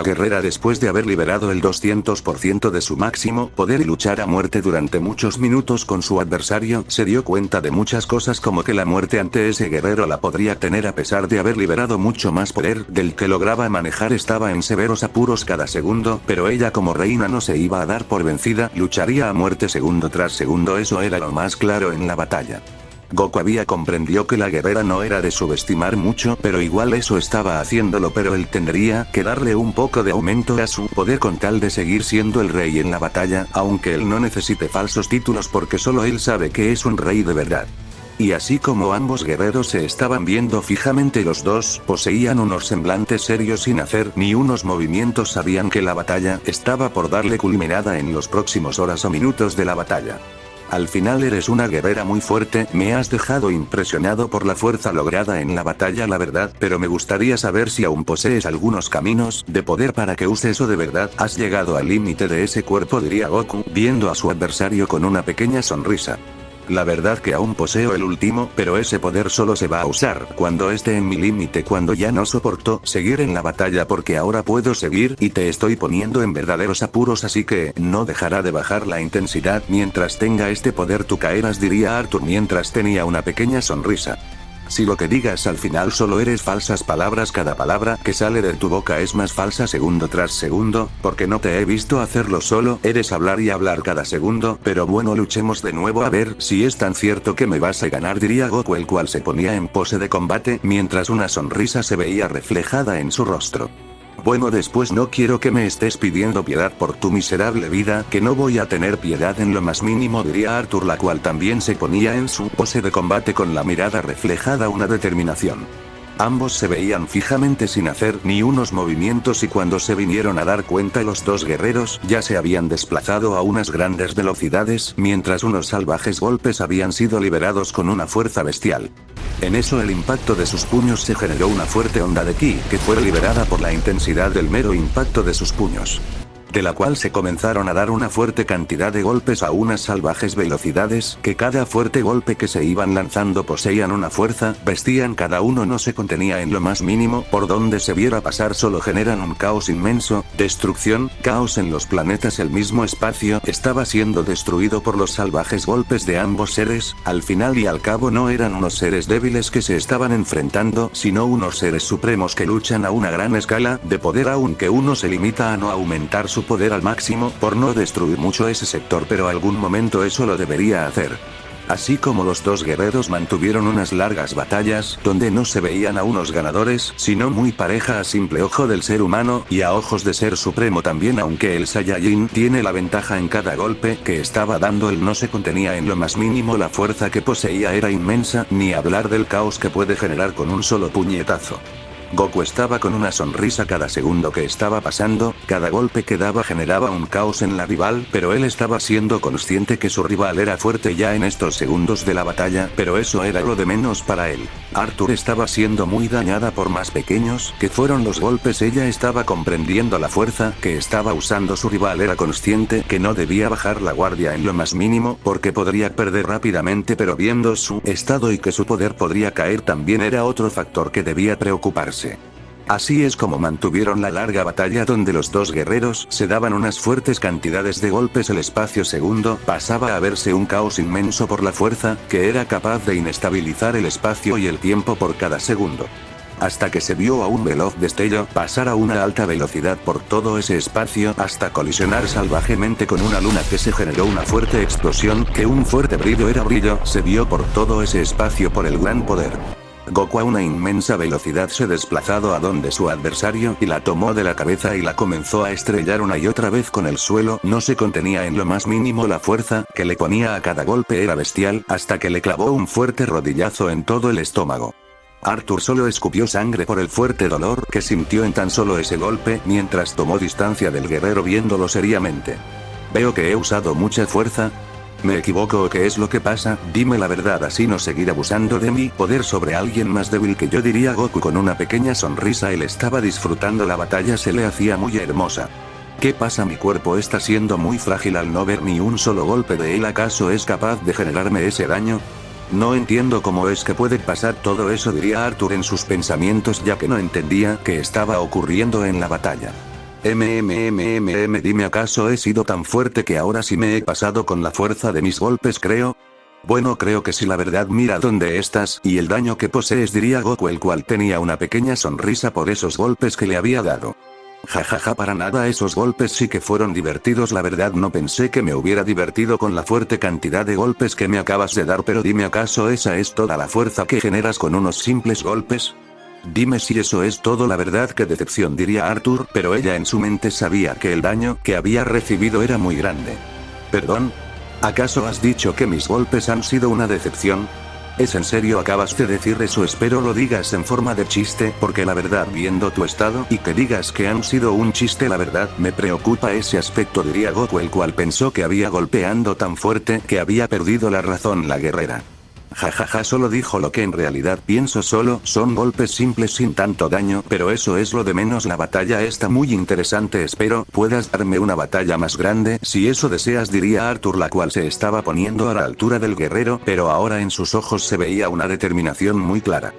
La guerrera, después de haber liberado el 200% de su máximo poder y luchar a muerte durante muchos minutos con su adversario, se dio cuenta de muchas cosas, como que la muerte ante ese guerrero la podría tener a pesar de haber liberado mucho más poder del que lograba manejar. Estaba en severos apuros cada segundo, pero ella como reina no se iba a dar por vencida, lucharía a muerte segundo tras segundo. Eso era lo más claro en la batalla. Goku había comprendido que la guerrera no era de subestimar mucho, pero igual eso estaba haciéndolo, pero él tendría que darle un poco de aumento a su poder con tal de seguir siendo el rey en la batalla, aunque él no necesite falsos títulos porque solo él sabe que es un rey de verdad. Y así como ambos guerreros se estaban viendo fijamente, los dos poseían unos semblantes serios sin hacer ni unos movimientos. Sabían que la batalla estaba por darle culminada en los próximos horas o minutos de la batalla. Al final eres una guerrera muy fuerte, me has dejado impresionado por la fuerza lograda en la batalla, la verdad, pero me gustaría saber si aún posees algunos caminos de poder para que use eso de verdad. Has llegado al límite de ese cuerpo, diría Goku, viendo a su adversario con una pequeña sonrisa. La verdad que aún poseo el último, pero ese poder solo se va a usar cuando esté en mi límite, cuando ya no soporto seguir en la batalla, porque ahora puedo seguir y te estoy poniendo en verdaderos apuros, así que no dejará de bajar la intensidad mientras tenga este poder. Tú caerás, diría Arthur mientras tenía una pequeña sonrisa. Si lo que digas al final solo eres falsas palabras, cada palabra que sale de tu boca es más falsa segundo tras segundo, porque no te he visto hacerlo, solo eres hablar y hablar cada segundo. Pero bueno, luchemos de nuevo a ver si es tan cierto que me vas a ganar, diría Goku, el cual se ponía en pose de combate mientras una sonrisa se veía reflejada en su rostro. Bueno, después no quiero que me estés pidiendo piedad por tu miserable vida, que no voy a tener piedad en lo más mínimo, diría Arthur, la cual también se ponía en su pose de combate con la mirada reflejada una determinación. Ambos se veían fijamente sin hacer ni unos movimientos, y cuando se vinieron a dar cuenta, los dos guerreros ya se habían desplazado a unas grandes velocidades, mientras unos salvajes golpes habían sido liberados con una fuerza bestial. En eso el impacto de sus puños se generó una fuerte onda de ki, que fue liberada por la intensidad del mero impacto de sus puños, de la cual se comenzaron a dar una fuerte cantidad de golpes a unas salvajes velocidades, que cada fuerte golpe que se iban lanzando poseían una fuerza, vestían cada uno, no se contenía en lo más mínimo, por donde se viera pasar solo generan un caos inmenso, destrucción, caos en los planetas. El mismo espacio estaba siendo destruido por los salvajes golpes de ambos seres. Al final y al cabo no eran unos seres débiles que se estaban enfrentando, sino unos seres supremos que luchan a una gran escala de poder, aunque uno se limita a no aumentar su poder al máximo por no destruir mucho ese sector, pero algún momento eso lo debería hacer. Así como los dos guerreros mantuvieron unas largas batallas, donde no se veían a unos ganadores, sino muy pareja a simple ojo del ser humano, y a ojos de ser supremo también, aunque el Saiyajin tiene la ventaja en cada golpe que estaba dando, él no se contenía en lo más mínimo, la fuerza que poseía era inmensa, ni hablar del caos que puede generar con un solo puñetazo. Goku estaba con una sonrisa cada segundo que estaba pasando, cada golpe que daba generaba un caos en la rival, pero él estaba siendo consciente que su rival era fuerte ya en estos segundos de la batalla, pero eso era lo de menos para él. Arthur estaba siendo muy dañada por más pequeños que fueron los golpes, ella estaba comprendiendo la fuerza que estaba usando su rival, era consciente que no debía bajar la guardia en lo más mínimo, porque podría perder rápidamente, pero viendo su estado y que su poder podría caer también era otro factor que debía preocuparse. Así es como mantuvieron la larga batalla, donde los dos guerreros se daban unas fuertes cantidades de golpes. El espacio segundo pasaba a verse un caos inmenso por la fuerza que era capaz de inestabilizar el espacio y el tiempo por cada segundo, hasta que se vio a un veloz destello pasar a una alta velocidad por todo ese espacio hasta colisionar salvajemente con una luna, que se generó una fuerte explosión, que un fuerte brillo se vio por todo ese espacio por el gran poder. Goku a una inmensa velocidad se desplazado a donde su adversario y la tomó de la cabeza y la comenzó a estrellar una y otra vez con el suelo, no se contenía en lo más mínimo, la fuerza que le ponía a cada golpe era bestial, hasta que le clavó un fuerte rodillazo en todo el estómago. Arthur solo escupió sangre por el fuerte dolor que sintió en tan solo ese golpe, mientras tomó distancia del guerrero viéndolo seriamente. Veo que he usado mucha fuerza. ¿Me equivoco o qué es lo que pasa? Dime la verdad, así no seguir abusando de mi poder sobre alguien más débil que yo, diría Goku con una pequeña sonrisa. Él estaba disfrutando la batalla, se le hacía muy hermosa. ¿Qué pasa? Mi cuerpo está siendo muy frágil al no ver ni un solo golpe de él. ¿Acaso es capaz de generarme ese daño? No entiendo cómo es que puede pasar todo eso, diría Arthur en sus pensamientos, ya que no entendía qué estaba ocurriendo en la batalla. Dime, ¿acaso he sido tan fuerte que ahora sí me he pasado con la fuerza de mis golpes, creo? Bueno, creo que sí, la verdad. Mira dónde estás y el daño que posees, diría Goku, el cual tenía una pequeña sonrisa por esos golpes que le había dado. Jajaja, para nada, esos golpes sí que fueron divertidos, la verdad no pensé que me hubiera divertido con la fuerte cantidad de golpes que me acabas de dar, pero dime, ¿acaso esa es toda la fuerza que generas con unos simples golpes? Dime si eso es todo. La verdad, qué decepción, diría Arthur, pero ella en su mente sabía que el daño que había recibido era muy grande. ¿Perdón? ¿Acaso has dicho que mis golpes han sido una decepción? ¿Es en serio? ¿Acabas de decir eso? Espero lo digas en forma de chiste, porque la verdad, viendo tu estado y que digas que han sido un chiste, la verdad me preocupa ese aspecto, diría Goku, el cual pensó que había golpeando tan fuerte que había perdido la razón la guerrera. Jajaja, solo dijo lo que en realidad pienso, solo son golpes simples sin tanto daño, pero eso es lo de menos. La batalla está muy interesante, espero puedas darme una batalla más grande si eso deseas, diría Arthur, la cual se estaba poniendo a la altura del guerrero, pero ahora en sus ojos se veía una determinación muy clara.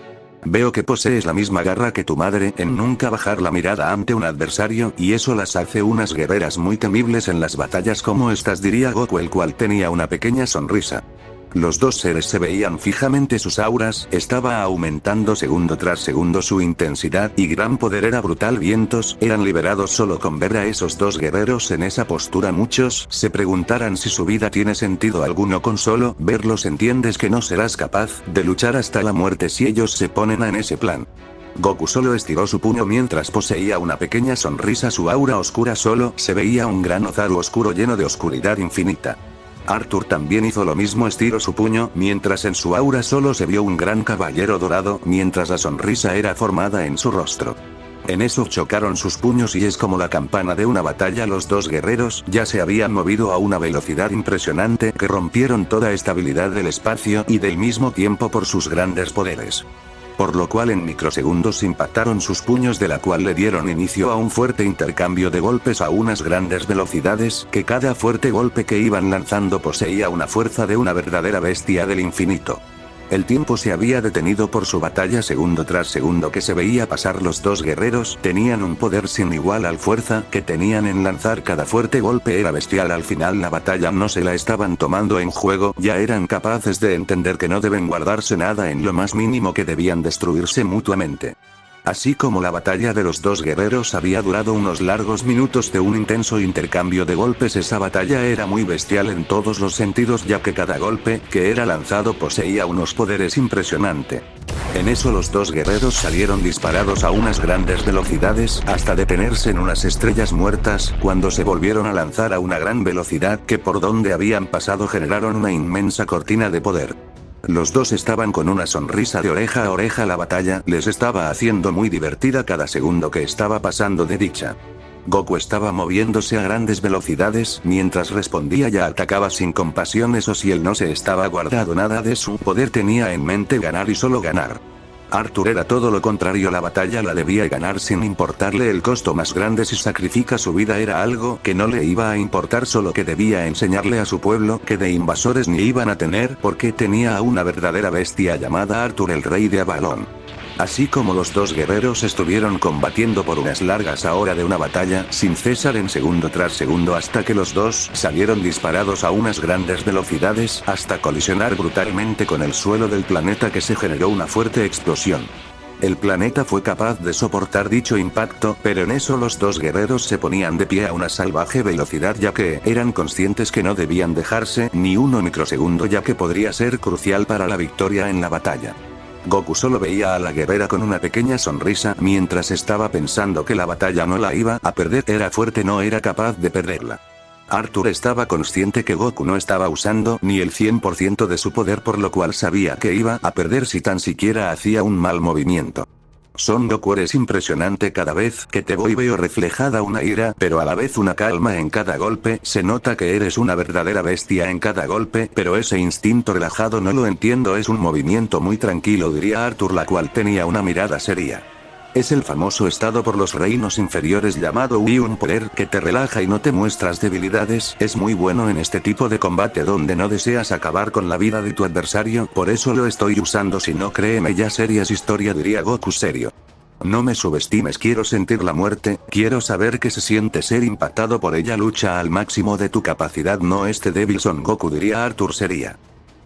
Veo que posees la misma garra que tu madre en nunca bajar la mirada ante un adversario, y eso las hace unas guerreras muy temibles en las batallas como estas, diría Goku, el cual tenía una pequeña sonrisa. Los dos seres se veían fijamente, sus auras estaba aumentando segundo tras segundo su intensidad y gran poder era brutal. Vientos eran liberados solo con ver a esos dos guerreros en esa postura. Muchos se preguntarán si su vida tiene sentido alguno con solo verlos. Entiendes que no serás capaz de luchar hasta la muerte si ellos se ponen en ese plan. Goku solo estiró su puño mientras poseía una pequeña sonrisa. Su aura oscura solo se veía un gran ozaru oscuro lleno de oscuridad infinita. Arthur también hizo lo mismo, estiró su puño, mientras en su aura solo se vio un gran caballero dorado, mientras la sonrisa era formada en su rostro. En eso chocaron sus puños y es como la campana de una batalla. Los dos guerreros ya se habían movido a una velocidad impresionante que rompieron toda estabilidad del espacio y del mismo tiempo por sus grandes poderes. Por lo cual en microsegundos impactaron sus puños, de la cual le dieron inicio a un fuerte intercambio de golpes a unas grandes velocidades, que cada fuerte golpe que iban lanzando poseía una fuerza de una verdadera bestia del infinito. El tiempo se había detenido por su batalla segundo tras segundo que se veía pasar. Los dos guerreros tenían un poder sin igual, al fuerza que tenían en lanzar cada fuerte golpe era bestial. Al final la batalla no se la estaban tomando en juego, ya eran capaces de entender que no deben guardarse nada en lo más mínimo, que debían destruirse mutuamente. Así como la batalla de los dos guerreros había durado unos largos minutos de un intenso intercambio de golpes, esa batalla era muy bestial en todos los sentidos, ya que cada golpe que era lanzado poseía unos poderes impresionantes. En eso los dos guerreros salieron disparados a unas grandes velocidades hasta detenerse en unas estrellas muertas, cuando se volvieron a lanzar a una gran velocidad que por donde habían pasado generaron una inmensa cortina de poder. Los dos estaban con una sonrisa de oreja a oreja. La batalla les estaba haciendo muy divertida cada segundo que estaba pasando de dicha. Goku estaba moviéndose a grandes velocidades mientras respondía y atacaba sin compasión. Eso si él no se estaba guardado nada de su poder, tenía en mente ganar y solo ganar. Arthur era todo lo contrario, la batalla la debía ganar sin importarle el costo más grande. Si sacrifica su vida era algo que no le iba a importar, solo que debía enseñarle a su pueblo que de invasores ni iban a tener, porque tenía a una verdadera bestia llamada Arthur, el rey de Avalon. Así como los dos guerreros estuvieron combatiendo por unas largas horas de una batalla sin cesar en segundo tras segundo, hasta que los dos salieron disparados a unas grandes velocidades hasta colisionar brutalmente con el suelo del planeta, que se generó una fuerte explosión. El planeta fue capaz de soportar dicho impacto, pero en eso los dos guerreros se ponían de pie a una salvaje velocidad, ya que eran conscientes que no debían dejarse ni un microsegundo, ya que podría ser crucial para la victoria en la batalla. Goku solo veía a la guerrera con una pequeña sonrisa mientras estaba pensando que la batalla no la iba a perder, era fuerte, no era capaz de perderla. Arthur estaba consciente que Goku no estaba usando ni el 100% de su poder, por lo cual sabía que iba a perder si tan siquiera hacía un mal movimiento. Son Goku, eres impresionante, cada vez que te veo reflejada una ira, pero a la vez una calma en cada golpe, se nota que eres una verdadera bestia en cada golpe, pero ese instinto relajado no lo entiendo, es un movimiento muy tranquilo, diría Arthur, la cual tenía una mirada seria. Es el famoso estado por los reinos inferiores llamado Ui, un poder que te relaja y no te muestras debilidades. Es muy bueno en este tipo de combate donde no deseas acabar con la vida de tu adversario, por eso lo estoy usando, si no créeme ya serías historia, diría Goku serio. No me subestimes, quiero sentir la muerte, quiero saber qué se siente ser impactado por ella, lucha al máximo de tu capacidad, no este débil Son Goku, diría Arthur sería.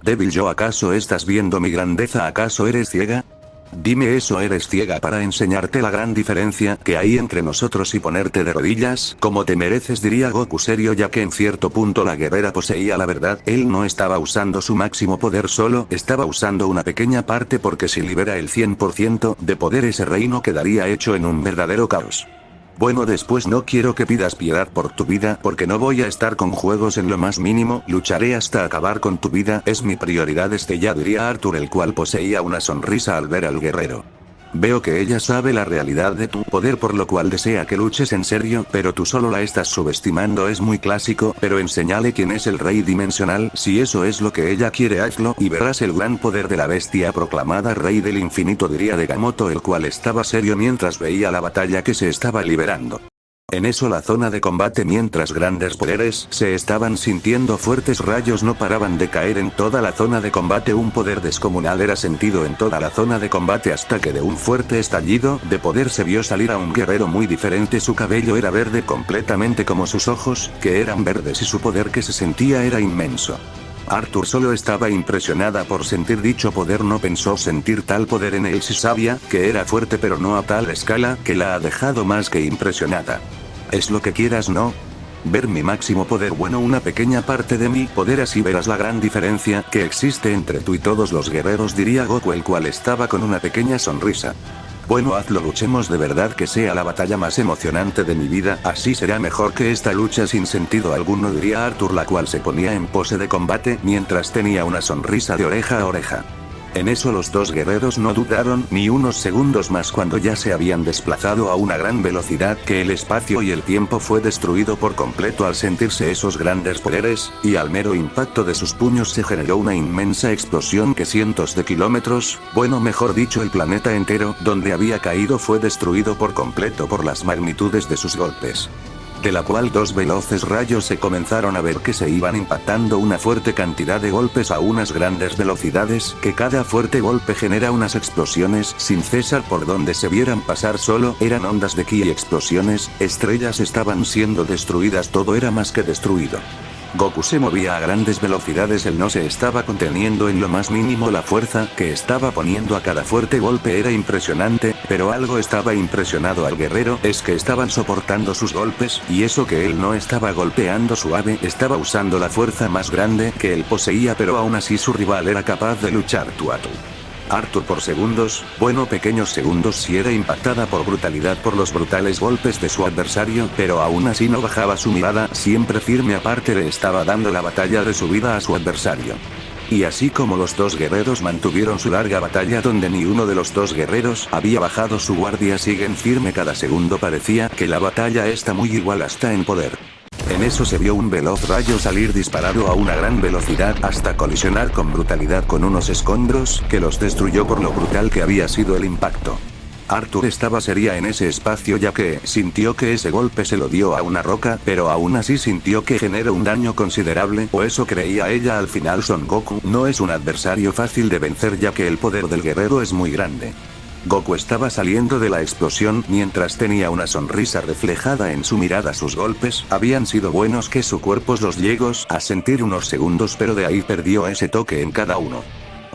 ¿Débil yo? ¿Acaso estás viendo mi grandeza? ¿Acaso eres ciega? Dime eso, ¿eres ciega para enseñarte la gran diferencia que hay entre nosotros y ponerte de rodillas, como te mereces? Diría Goku serio, ya que en cierto punto la guerrera poseía la verdad, él no estaba usando su máximo poder solo, estaba usando una pequeña parte, porque si libera el 100% de poder ese reino quedaría hecho en un verdadero caos. Bueno, después no quiero que pidas piedad por tu vida, porque no voy a estar con juegos en lo más mínimo, lucharé hasta acabar con tu vida, es mi prioridad ya, diría Arthur, el cual poseía una sonrisa al ver al guerrero. Veo que ella sabe la realidad de tu poder, por lo cual desea que luches en serio, pero tú solo la estás subestimando. Es muy clásico, pero enséñale quién es el rey dimensional, si eso es lo que ella quiere, hazlo, y verás el gran poder de la bestia proclamada rey del infinito, diría Degamoto, el cual estaba serio mientras veía la batalla que se estaba liberando. En eso la zona de combate, mientras grandes poderes se estaban sintiendo fuertes, rayos no paraban de caer en toda la zona de combate, un poder descomunal era sentido en toda la zona de combate, hasta que de un fuerte estallido de poder se vio salir a un guerrero muy diferente. Su cabello era verde completamente como sus ojos, que eran verdes, y su poder que se sentía era inmenso. Arthur solo estaba impresionada por sentir dicho poder, no pensó sentir tal poder en él. Sí sabía que era fuerte, pero no a tal escala, que la ha dejado más que impresionada. ¿Es lo que quieras, no? Ver mi máximo poder, bueno, una pequeña parte de mi poder, así verás la gran diferencia que existe entre tú y todos los guerreros, diría Goku, el cual estaba con una pequeña sonrisa. Bueno, hazlo, luchemos de verdad, que sea la batalla más emocionante de mi vida, así será mejor que esta lucha sin sentido alguno, diría Arthur, la cual se ponía en pose de combate mientras tenía una sonrisa de oreja a oreja. En eso los dos guerreros no dudaron ni unos segundos más, cuando ya se habían desplazado a una gran velocidad que el espacio y el tiempo fue destruido por completo al sentirse esos grandes poderes, y al mero impacto de sus puños se generó una inmensa explosión que cientos de kilómetros, bueno, mejor dicho, el planeta entero donde había caído fue destruido por completo por las magnitudes de sus golpes. De la cual dos veloces rayos se comenzaron a ver que se iban impactando una fuerte cantidad de golpes a unas grandes velocidades, que cada fuerte golpe genera unas explosiones sin cesar por donde se vieran pasar, solo eran ondas de ki y explosiones, estrellas estaban siendo destruidas, todo era más que destruido. Goku se movía a grandes velocidades, él no se estaba conteniendo en lo más mínimo, la fuerza que estaba poniendo a cada fuerte golpe era impresionante, pero algo estaba impresionado al guerrero, es que estaban soportando sus golpes, y eso que él no estaba golpeando suave, estaba usando la fuerza más grande que él poseía, pero aún así su rival era capaz de luchar tú a tú. Arthur por segundos, bueno, pequeños segundos, si era impactada por brutalidad por los brutales golpes de su adversario, pero aún así no bajaba su mirada, siempre firme, aparte le estaba dando la batalla de su vida a su adversario. Y así como los dos guerreros mantuvieron su larga batalla donde ni uno de los dos guerreros había bajado su guardia, siguen firme, cada segundo parecía que la batalla está muy igual hasta en poder. En eso se vio un veloz rayo salir disparado a una gran velocidad hasta colisionar con brutalidad con unos escombros, que los destruyó por lo brutal que había sido el impacto. Arthur estaba seria en ese espacio, ya que sintió que ese golpe se lo dio a una roca, pero aún así sintió que generó un daño considerable, o eso creía ella. Al final Son Goku no es un adversario fácil de vencer, ya que el poder del guerrero es muy grande. Goku estaba saliendo de la explosión mientras tenía una sonrisa reflejada en su mirada. Sus golpes habían sido buenos que su cuerpo los llegó a sentir unos segundos, pero de ahí perdió ese toque en cada uno.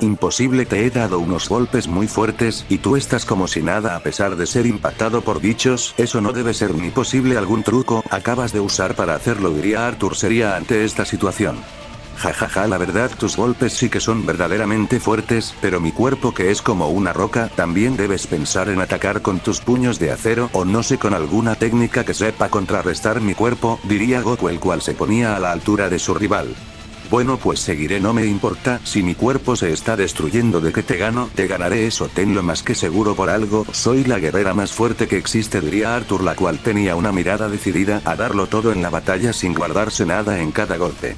Imposible, te he dado unos golpes muy fuertes y tú estás como si nada a pesar de ser impactado por bichos, eso no debe ser ni posible. ¿Algún truco acabas de usar para hacerlo?, diría Arthur seria ante esta situación. Jajaja, la verdad tus golpes sí que son verdaderamente fuertes, pero mi cuerpo que es como una roca, también debes pensar en atacar con tus puños de acero, o no sé, con alguna técnica que sepa contrarrestar mi cuerpo, diría Goku, el cual se ponía a la altura de su rival. Bueno, pues seguiré, no me importa, si mi cuerpo se está destruyendo, de que te gano, te ganaré, eso tenlo más que seguro, por algo, soy la guerrera más fuerte que existe, diría Arthur, la cual tenía una mirada decidida a darlo todo en la batalla sin guardarse nada en cada golpe.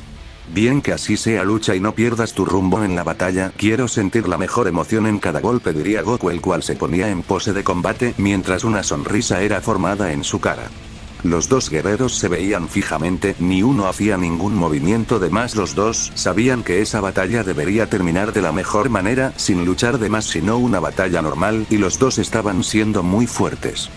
Bien, que así sea, lucha y no pierdas tu rumbo en la batalla, quiero sentir la mejor emoción en cada golpe, diría Goku, el cual se ponía en pose de combate mientras una sonrisa era formada en su cara. Los dos guerreros se veían fijamente, ni uno hacía ningún movimiento de más. Los dos sabían que esa batalla debería terminar de la mejor manera, sin luchar de más sino una batalla normal, y los dos estaban siendo muy fuertes.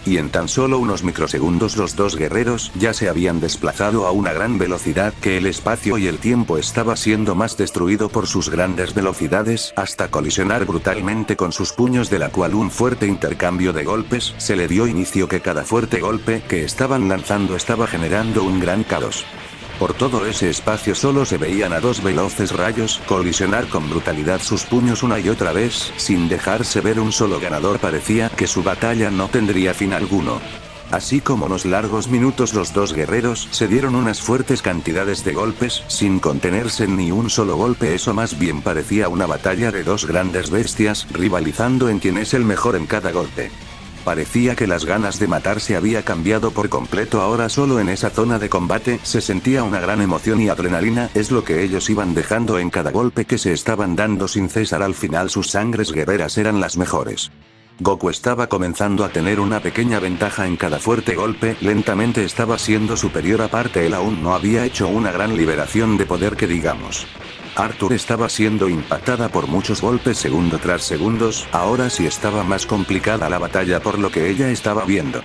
Y en tan solo unos microsegundos los dos guerreros ya se habían desplazado a una gran velocidad que el espacio y el tiempo estaba siendo más destruido por sus grandes velocidades, hasta colisionar brutalmente con sus puños, de la cual un fuerte intercambio de golpes se le dio inicio, que cada fuerte golpe que estaban lanzando estaba generando un gran caos. Por todo ese espacio solo se veían a dos veloces rayos colisionar con brutalidad sus puños una y otra vez, sin dejarse ver un solo ganador. Parecía que su batalla no tendría fin alguno. Así como unos largos minutos los dos guerreros se dieron unas fuertes cantidades de golpes, sin contenerse en ni un solo golpe. Eso más bien parecía una batalla de dos grandes bestias, rivalizando en quién es el mejor en cada golpe. Parecía que las ganas de matarse había cambiado por completo. Ahora solo en esa zona de combate se sentía una gran emoción y adrenalina, es lo que ellos iban dejando en cada golpe que se estaban dando sin cesar. Al final sus sangres guerreras eran las mejores. Goku estaba comenzando a tener una pequeña ventaja en cada fuerte golpe, lentamente estaba siendo superior. Aparte él aún no había hecho una gran liberación de poder que digamos. Arthur estaba siendo impactada por muchos golpes segundo tras segundos, ahora sí estaba más complicada la batalla por lo que ella estaba viendo.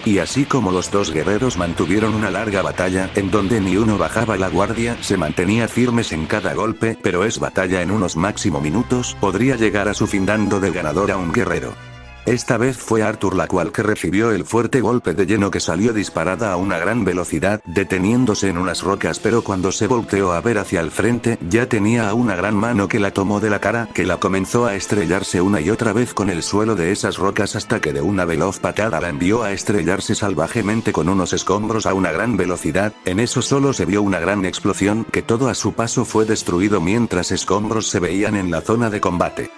Y así como los dos guerreros mantuvieron una larga batalla, en donde ni uno bajaba la guardia, se mantenía firmes en cada golpe, pero es batalla en unos máximo minutos, podría llegar a su fin dando de ganador a un guerrero. Esta vez fue Arthur la cual que recibió el fuerte golpe de lleno, que salió disparada a una gran velocidad, deteniéndose en unas rocas, pero cuando se volteó a ver hacia el frente, ya tenía a una gran mano que la tomó de la cara, que la comenzó a estrellarse una y otra vez con el suelo de esas rocas, hasta que de una veloz patada la envió a estrellarse salvajemente con unos escombros a una gran velocidad. En eso solo se vio una gran explosión, que todo a su paso fue destruido mientras escombros se veían en la zona de combate.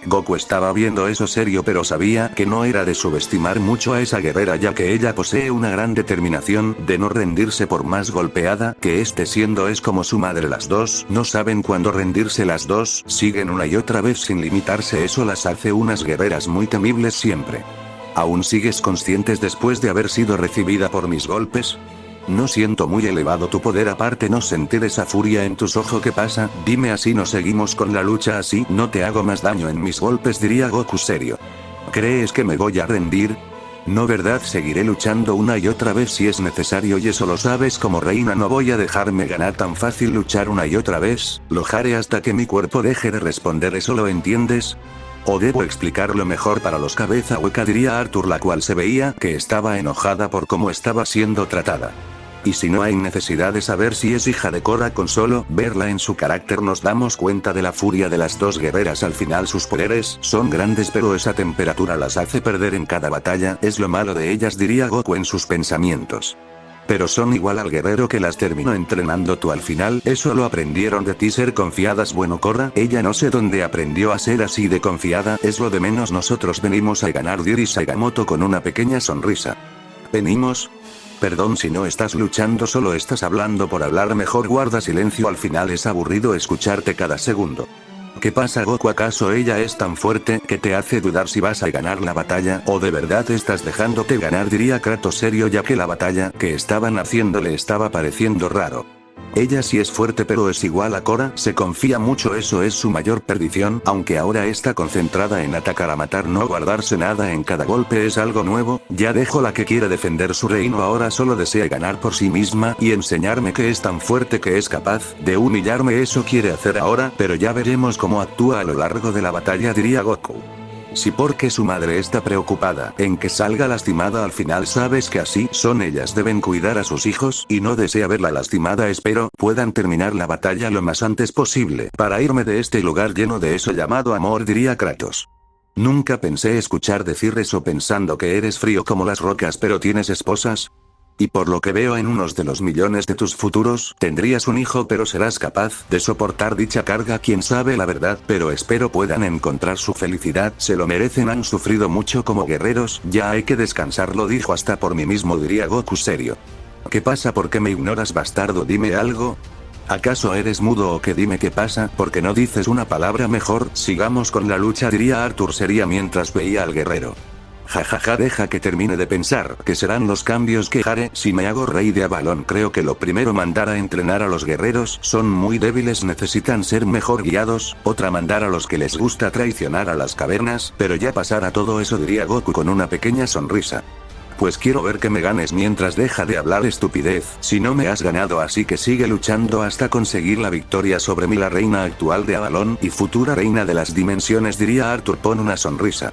Goku estaba viendo eso serio, pero sabía que no era de subestimar mucho a esa guerrera, ya que ella posee una gran determinación de no rendirse por más golpeada que esté siendo. Es como su madre, las dos no saben cuándo rendirse, las dos siguen una y otra vez sin limitarse. Eso las hace unas guerreras muy temibles siempre. ¿Aún sigues conscientes después de haber sido recibida por mis golpes? No siento muy elevado tu poder, aparte no sentir esa furia en tus ojos. ¿Qué pasa? Dime, así no seguimos con la lucha, así no te hago más daño en mis golpes, diría Goku serio. ¿Crees que me voy a rendir? No, ¿verdad? Seguiré luchando una y otra vez si es necesario, y eso lo sabes. Como reina no voy a dejarme ganar tan fácil. Luchar una y otra vez, lo haré hasta que mi cuerpo deje de responder. ¿Eso lo entiendes? ¿O debo explicarlo mejor para los cabeza hueca?, diría Arthur, la cual se veía que estaba enojada por cómo estaba siendo tratada. Y si no hay necesidad de saber si es hija de Korra, con solo verla en su carácter nos damos cuenta de la furia de las dos guerreras. Al final sus poderes son grandes, pero esa temperatura las hace perder en cada batalla, es lo malo de ellas, diría Goku en sus pensamientos. Pero son igual al guerrero que las terminó entrenando. Tú al final, eso lo aprendieron de ti, ser confiadas. Bueno, Korra, ella no sé dónde aprendió a ser así de confiada, es lo de menos, nosotros venimos a ganar, diría Sagamoto con una pequeña sonrisa. ¿Venimos? Perdón, si no estás luchando, solo estás hablando por hablar, mejor guarda silencio, al final es aburrido escucharte cada segundo. ¿Qué pasa, Goku? ¿Acaso ella es tan fuerte que te hace dudar si vas a ganar la batalla, o de verdad estás dejándote ganar? Diría Kratos serio, ya que la batalla que estaban haciendo le estaba pareciendo raro. Ella sí es fuerte, pero es igual a Korra, se confía mucho, eso es su mayor perdición, aunque ahora está concentrada en atacar a matar, no guardarse nada en cada golpe, es algo nuevo. Ya dejó la que quiere defender su reino, ahora solo desea ganar por sí misma y enseñarme que es tan fuerte que es capaz de humillarme, eso quiere hacer ahora, pero ya veremos cómo actúa a lo largo de la batalla, diría Goku. Sí, porque su madre está preocupada en que salga lastimada. Al final sabes que así son ellas, deben cuidar a sus hijos y no desea verla lastimada. Espero puedan terminar la batalla lo más antes posible para irme de este lugar lleno de eso llamado amor, diría Kratos. Nunca pensé escuchar decir eso, pensando que eres frío como las rocas, pero tienes esposas. Y por lo que veo, en unos de los millones de tus futuros, tendrías un hijo, pero ¿serás capaz de soportar dicha carga? Quién sabe la verdad, pero espero puedan encontrar su felicidad, se lo merecen, han sufrido mucho como guerreros, ya hay que descansar, lo dijo hasta por mí mismo, diría Goku serio. ¿Qué pasa? ¿Por qué me ignoras, bastardo? Dime algo. ¿Acaso eres mudo o qué? Dime qué pasa, porque no dices una palabra, mejor sigamos con la lucha, diría Arthur seria mientras veía al guerrero. Jajaja, deja que termine de pensar que serán los cambios que haré si me hago rey de Avalon. Creo que lo primero mandar a entrenar a los guerreros, son muy débiles, necesitan ser mejor guiados. Otra, mandar a los que les gusta traicionar a las cavernas, pero ya pasará todo eso, diría Goku con una pequeña sonrisa. Pues quiero ver que me ganes mientras deja de hablar estupidez, si no me has ganado, así que sigue luchando hasta conseguir la victoria sobre mí, la reina actual de Avalon y futura reina de las dimensiones, diría Arthur con una sonrisa.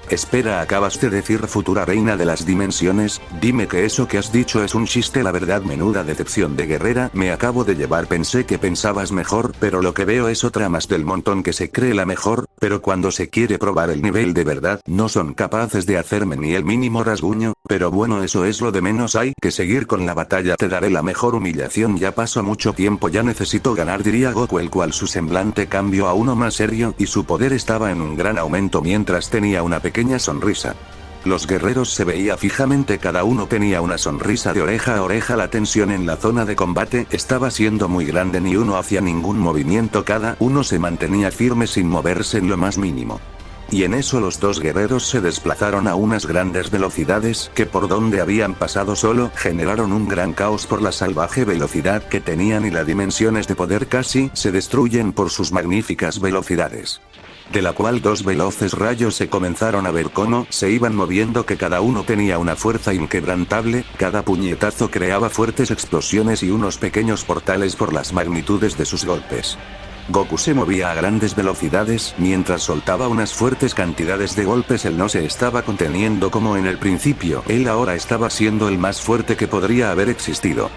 Espera, ¿acabas de decir futura reina de las dimensiones? Dime que eso que has dicho es un chiste, la verdad, menuda decepción de guerrera me acabo de llevar. Pensé que pensabas mejor, pero lo que veo es otra más del montón que se cree la mejor, pero cuando se quiere probar el nivel de verdad, no son capaces de hacerme ni el mínimo rasguño, pero bueno, eso es lo de menos, hay que seguir con la batalla, te daré la mejor humillación, ya pasó mucho tiempo, ya necesito ganar, diría Goku, el cual su semblante cambió a uno más serio y su poder estaba en un gran aumento mientras tenía una pequeña sonrisa. Los guerreros se veía fijamente, cada uno tenía una sonrisa de oreja a oreja, la tensión en la zona de combate estaba siendo muy grande, ni uno hacía ningún movimiento, cada uno se mantenía firme sin moverse en lo más mínimo. Y en eso los dos guerreros se desplazaron a unas grandes velocidades que por donde habían pasado solo generaron un gran caos por la salvaje velocidad que tenían, y las dimensiones de poder casi se destruyen por sus magníficas velocidades. De la cual dos veloces rayos se comenzaron a ver cómo se iban moviendo, que cada uno tenía una fuerza inquebrantable, cada puñetazo creaba fuertes explosiones y unos pequeños portales por las magnitudes de sus golpes. Goku se movía a grandes velocidades, mientras soltaba unas fuertes cantidades de golpes, él no se estaba conteniendo como en el principio, él ahora estaba siendo el más fuerte que podría haber existido.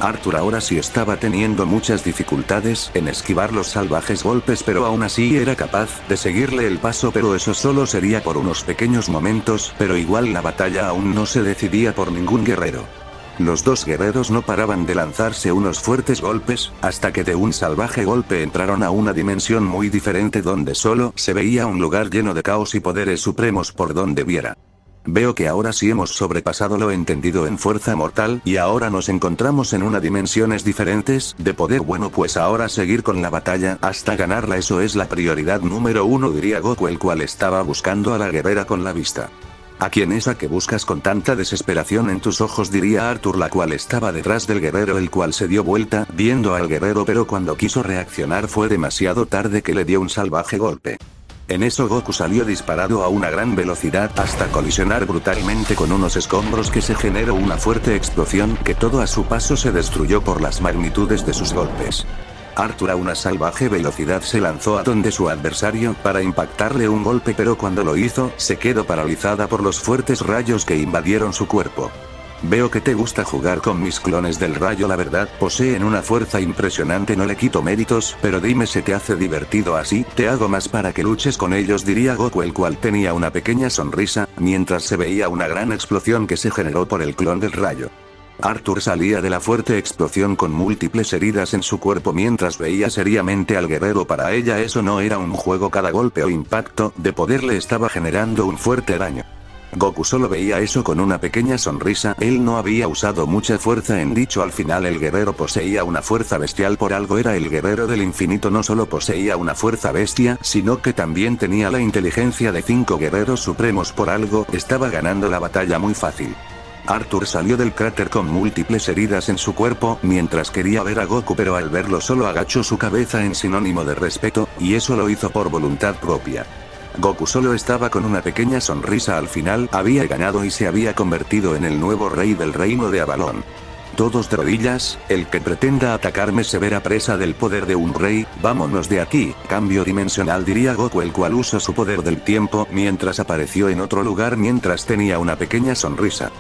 Arthur ahora sí estaba teniendo muchas dificultades en esquivar los salvajes golpes, pero aún así era capaz de seguirle el paso, pero eso solo sería por unos pequeños momentos, pero igual la batalla aún no se decidía por ningún guerrero. Los dos guerreros no paraban de lanzarse unos fuertes golpes, hasta que de un salvaje golpe entraron a una dimensión muy diferente donde solo se veía un lugar lleno de caos y poderes supremos por donde viera. Veo que ahora sí hemos sobrepasado lo entendido en fuerza mortal, y ahora nos encontramos en una dimensiones diferentes de poder. Bueno, pues ahora seguir con la batalla hasta ganarla, eso es la prioridad número uno, diría Goku, el cual estaba buscando a la guerrera con la vista. ¿A quién es a que buscas con tanta desesperación en tus ojos?, diría Arthur, la cual estaba detrás del guerrero, el cual se dio vuelta viendo al guerrero, pero cuando quiso reaccionar fue demasiado tarde, que le dio un salvaje golpe. En eso Goku salió disparado a una gran velocidad hasta colisionar brutalmente con unos escombros, que se generó una fuerte explosión que todo a su paso se destruyó por las magnitudes de sus golpes. Arthur a una salvaje velocidad se lanzó a donde su adversario para impactarle un golpe, pero cuando lo hizo se quedó paralizada por los fuertes rayos que invadieron su cuerpo. Veo que te gusta jugar con mis clones del rayo, la verdad, poseen una fuerza impresionante, no le quito méritos, pero dime, ¿se te hace divertido así? Te hago más para que luches con ellos, diría Goku, el cual tenía una pequeña sonrisa, mientras se veía una gran explosión que se generó por el clon del rayo. Arthur salía de la fuerte explosión con múltiples heridas en su cuerpo mientras veía seriamente al guerrero. Para ella eso no era un juego, cada golpe o impacto de poder le estaba generando un fuerte daño. Goku solo veía eso con una pequeña sonrisa, él no había usado mucha fuerza en dicho. Al final el guerrero poseía una fuerza bestial, por algo era el guerrero del infinito, no solo poseía una fuerza bestia, sino que también tenía la inteligencia de 5 guerreros supremos, por algo estaba ganando la batalla muy fácil. Arthur salió del cráter con múltiples heridas en su cuerpo, mientras quería ver a Goku, pero al verlo solo agachó su cabeza en sinónimo de respeto, y eso lo hizo por voluntad propia. Goku solo estaba con una pequeña sonrisa, al final había ganado y se había convertido en el nuevo rey del reino de Avalon. Todos de rodillas, el que pretenda atacarme se verá presa del poder de un rey, vámonos de aquí, cambio dimensional, diría Goku, el cual usó su poder del tiempo mientras apareció en otro lugar mientras tenía una pequeña sonrisa.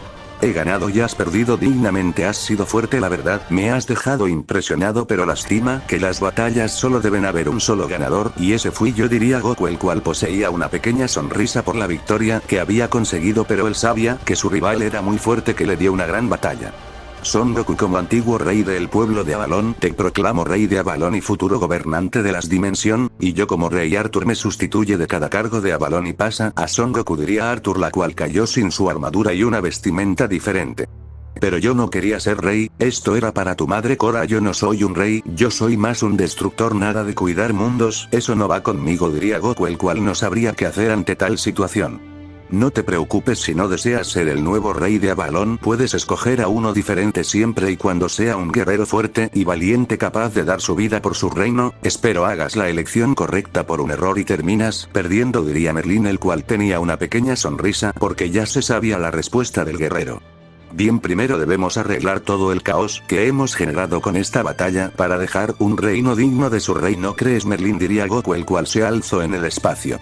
He ganado y has perdido dignamente, has sido fuerte, la verdad, me has dejado impresionado, pero lástima que las batallas solo deben haber un solo ganador, y ese fui yo, diría Goku, el cual poseía una pequeña sonrisa por la victoria que había conseguido, pero él sabía que su rival era muy fuerte, que le dio una gran batalla. Son Goku, como antiguo rey del pueblo de Avalon, te proclamo rey de Avalon y futuro gobernante de las dimensiones, y yo como rey Arthur me sustituye de cada cargo de Avalon y pasa a Son Goku, diría Arthur, la cual cayó sin su armadura y una vestimenta diferente. Pero yo no quería ser rey, esto era para tu madre Korra, yo no soy un rey, yo soy más un destructor, nada de cuidar mundos, eso no va conmigo, diría Goku, el cual no sabría qué hacer ante tal situación. No te preocupes si no deseas ser el nuevo rey de Avalon, puedes escoger a uno diferente siempre y cuando sea un guerrero fuerte y valiente capaz de dar su vida por su reino. Espero hagas la elección correcta por un error y terminas perdiendo, diría Merlín, el cual tenía una pequeña sonrisa porque ya se sabía la respuesta del guerrero. Bien, primero debemos arreglar todo el caos que hemos generado con esta batalla para dejar un reino digno de su rey, ¿no crees, Merlín?, diría Goku, el cual se alzó en el espacio.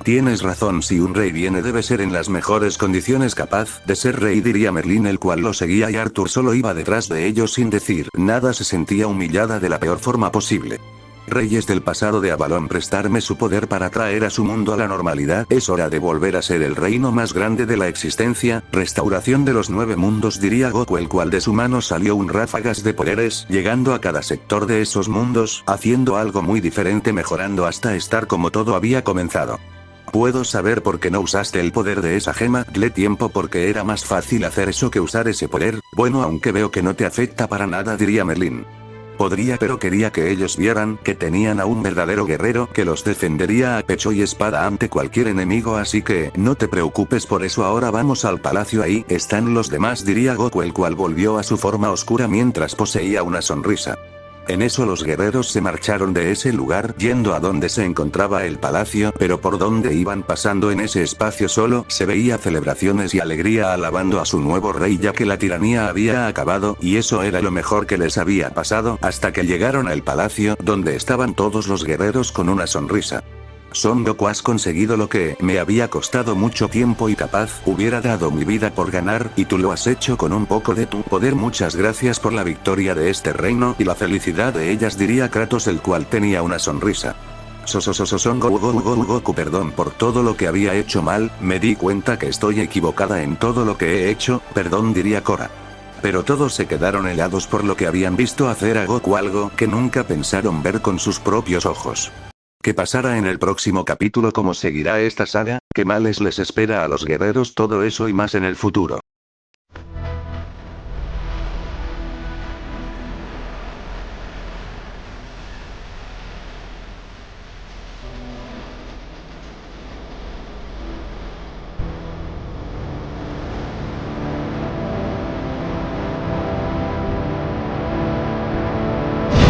Tienes razón, si un rey viene debe ser en las mejores condiciones capaz de ser rey, diría Merlín, el cual lo seguía y Arthur solo iba detrás de ellos sin decir nada. Se sentía humillada de la peor forma posible. Reyes del pasado de Avalon, prestarme su poder para traer a su mundo a la normalidad. Es hora de volver a ser el reino más grande de la existencia. Restauración de los 9 mundos, diría Goku, el cual de su mano salió un ráfagas de poderes, llegando a cada sector de esos mundos, haciendo algo muy diferente, mejorando hasta estar como todo había comenzado. ¿Puedo saber por qué no usaste el poder de esa gema? Dale tiempo porque era más fácil hacer eso que usar ese poder. Bueno, aunque veo que no te afecta para nada, diría Merlín. Podría, pero quería que ellos vieran que tenían a un verdadero guerrero que los defendería a pecho y espada ante cualquier enemigo, así que no te preocupes por eso. Ahora vamos al palacio, ahí están los demás, diría Goku, el cual volvió a su forma oscura mientras poseía una sonrisa. En eso los guerreros se marcharon de ese lugar yendo a donde se encontraba el palacio, pero por donde iban pasando en ese espacio solo se veía celebraciones y alegría alabando a su nuevo rey, ya que la tiranía había acabado y eso era lo mejor que les había pasado, hasta que llegaron al palacio donde estaban todos los guerreros con una sonrisa. Son Goku, has conseguido lo que me había costado mucho tiempo y capaz hubiera dado mi vida por ganar, y tú lo has hecho con un poco de tu poder. Muchas gracias por la victoria de este reino y la felicidad de ellas, diría Kratos, el cual tenía una sonrisa. Son Goku, perdón por todo lo que había hecho mal, me di cuenta que estoy equivocada en todo lo que he hecho, perdón, diría Korra. Pero todos se quedaron helados por lo que habían visto hacer a Goku, algo que nunca pensaron ver con sus propios ojos. ¿Qué pasará en el próximo capítulo? ¿Cómo seguirá esta saga? ¿Qué males les espera a los guerreros? Todo eso y más en el futuro.